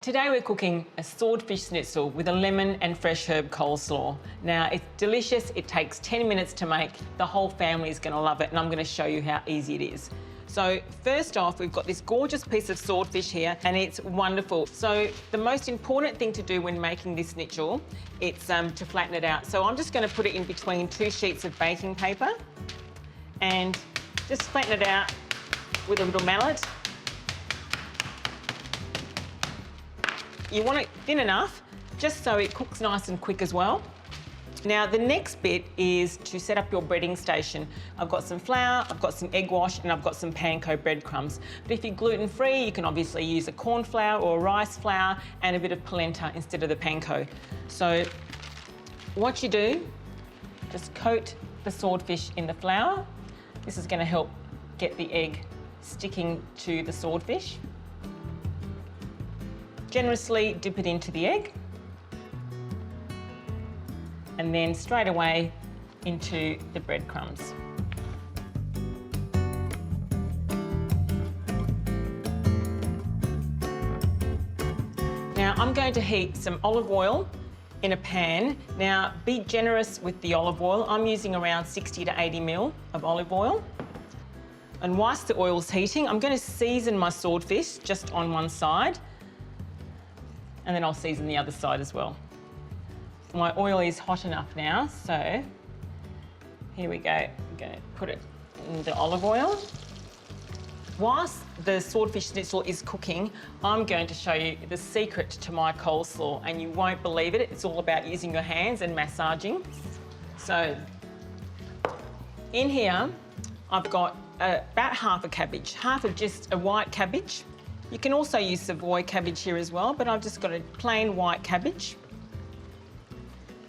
Today we're cooking a swordfish schnitzel with a lemon and fresh herb coleslaw. Now it's delicious, it takes 10 minutes to make, the whole family is going to love it and I'm going to show you how easy it is. So first off, we've got this gorgeous piece of swordfish here and it's wonderful. So the most important thing to do when making this schnitzel, it's to flatten it out. So I'm just going to put it in between 2 sheets of baking paper and just flatten it out with a little mallet. You want it thin enough, just so it cooks nice and quick as well. Now, the next bit is to set up your breading station. I've got some flour, I've got some egg wash, and I've got some panko breadcrumbs. But if you're gluten-free, you can obviously use a cornflour or a rice flour and a bit of polenta instead of the panko. So what you do, just coat the swordfish in the flour. This is going to help get the egg sticking to the swordfish. Generously dip it into the egg and then straight away into the breadcrumbs. Now I'm going to heat some olive oil in a pan. Now be generous with the olive oil. I'm using around 60 to 80 ml of olive oil. And whilst the oil's heating, I'm going to season my swordfish just on one side. And then I'll season the other side as well. My oil is hot enough now, so here we go. I'm going to put it in the olive oil. Whilst the swordfish schnitzel is cooking, I'm going to show you the secret to my coleslaw, and you won't believe it. It's all about using your hands and massaging. So in here, I've got about half a cabbage, half of just a white cabbage. You can also use Savoy cabbage here as well, but I've just got a plain white cabbage.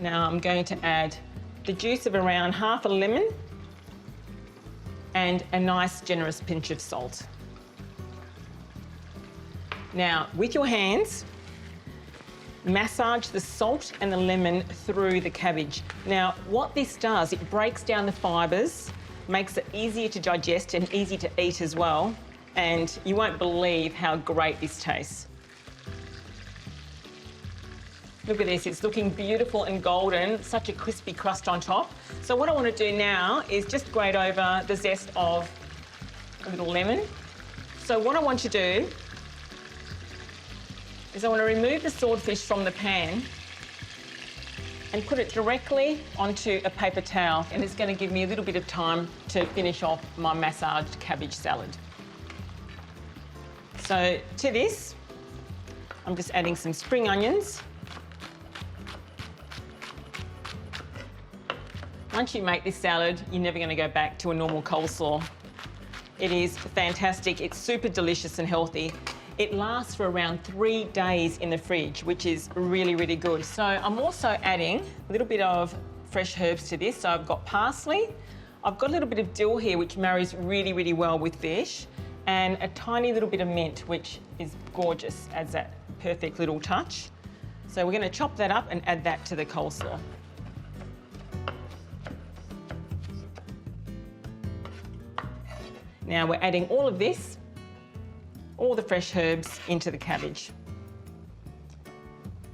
Now I'm going to add the juice of around half a lemon and a nice generous pinch of salt. Now with your hands, massage the salt and the lemon through the cabbage. Now what this does, it breaks down the fibres, makes it easier to digest and easy to eat as well. And you won't believe how great this tastes. Look at this, it's looking beautiful and golden, such a crispy crust on top. So what I want to do now is just grate over the zest of a little lemon. So what I want to do is I want to remove the swordfish from the pan and put it directly onto a paper towel. And it's going to give me a little bit of time to finish off my massaged cabbage salad. So to this, I'm just adding some spring onions. Once you make this salad, you're never going to go back to a normal coleslaw. It is fantastic. It's super delicious and healthy. It lasts for around 3 days in the fridge, which is really, really good. So I'm also adding a little bit of fresh herbs to this. So I've got parsley. I've got a little bit of dill here, which marries really, really well with fish. And a tiny little bit of mint, which is gorgeous, adds that perfect little touch. So we're going to chop that up and add that to the coleslaw. Now we're adding all of this, all the fresh herbs into the cabbage.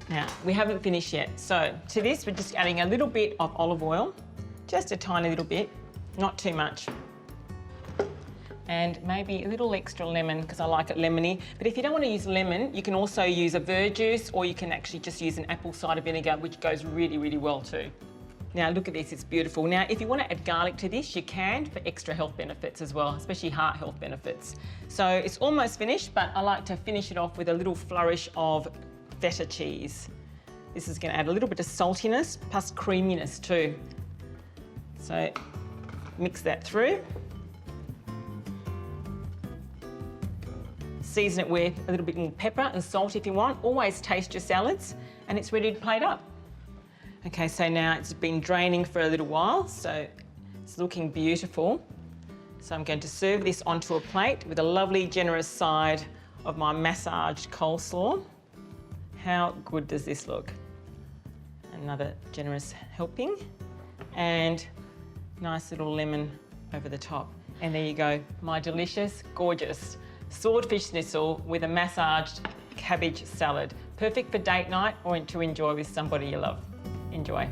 Now, we haven't finished yet. So to this, we're just adding a little bit of olive oil, just a tiny little bit, not too much. And maybe a little extra lemon because I like it lemony. But if you don't want to use lemon, you can also use a verjuice or you can actually just use an apple cider vinegar, which goes really, really well too. Now look at this, it's beautiful. Now if you want to add garlic to this, you can for extra health benefits as well, especially heart health benefits. So it's almost finished, but I like to finish it off with a little flourish of feta cheese. This is going to add a little bit of saltiness plus creaminess too. So mix that through. Season it with a little bit more pepper and salt if you want. Always taste your salads and it's ready to plate up. Okay, so now it's been draining for a little while, so it's looking beautiful. So I'm going to serve this onto a plate with a lovely generous side of my massaged coleslaw. How good does this look? Another generous helping and nice little lemon over the top. And there you go, my delicious, gorgeous swordfish schnitzel with a massaged cabbage salad. Perfect for date night or to enjoy with somebody you love. Enjoy.